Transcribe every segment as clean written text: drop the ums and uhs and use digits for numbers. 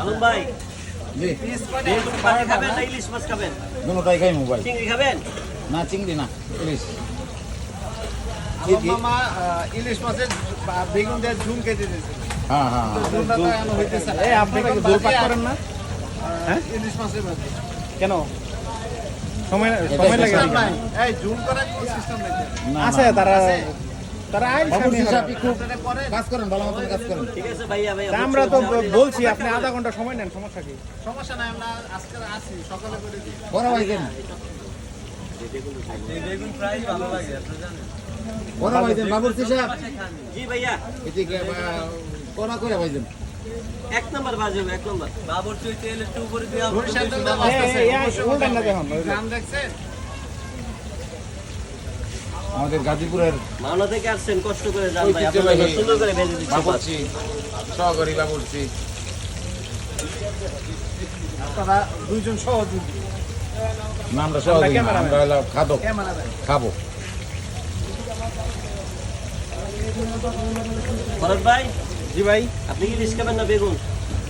আলম ভাই জি বেগুন পানি খাবেন না ইলিশ মাছ খাবেন? দুটোটাই খাই মোবাইল চিংড়ি খাবেন? না চিংড়ি না ইলিশ আলম মামা ইলিশ মাছের বেগুন দিয়ে ঝুম কেটে দিয়েছে। হ্যাঁ হ্যাঁ হ্যাঁ। ঝুমটা তো এখনো হইতেছে না। এই আপনারা কি দোল পাক করেন না? হ্যাঁ? ইলিশ মাছের ভাজি। কেন সময় লাগে সিস্টেম নাকি? নাই। এই ঝুম করার কোনো সিস্টেম নাই। না, আছে না। তারা আইন বাবুর সামনে হিসাব খুব আপনারা পরে কাজ করেন ভালো মতন কাজ করেন ঠিক আছে ভাইয়া ভাইয়া তা আমরা তো বলছি আপনি আধা ঘন্টা সময় নেন, সমস্যা কি? সমস্যা নাই, আমরা আজকে আসি সকালে করে দিই। বড় ভাই দেন বড় ভাই দেন বাবুর হিসাব জি ভাইয়া এদিকে করা করে ভাই দেন এক নম্বর বাজে এক নম্বর সরিষার তেল দাম এই, আসতেছে। এই, এই, উল্টান না দেখুন। গ্রাম দেখছেন? আমাদের গাজীপুরের মাওনা থেকে আসছেন কষ্ট করে যান ভাই ঐতিহ্যবাহী আপনাদের সুন্দর করে ভেজে দিচ্ছি মাছ। বাবুর্চি সহকারী বাবুর্চি আপনারা দুইজন সহযোগী। না আমরা সহকারী না, ক্যামেরাম্যান। আমরা হলো খাদক ক্যামেরা দেন। খাবো ভরত ভাই জি ভাই, আপনি ইলিশ খাবেন না বেগুন?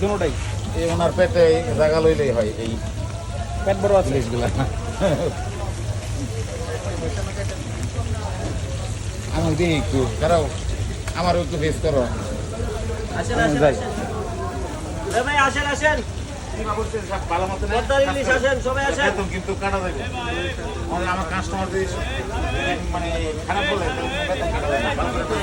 দুটোটাই। এই ওনার পেটে জায়গা লইলেই হয় এই পেট বড় আছে। জিনিসগুলা আমি দিই একটু কারো আমারও একটু ফেস করো আসেন আসেন যাই। আসেন এ ভাই আসেন আসেন ভালো মতন পদ্মার ইলিশ আসেন সবাই আসেন কিন্তু কাটা দেবে আমার কাস্টমার যদি মানে খারাপ বলে বেতন কাটা দেবে না। ভালো করে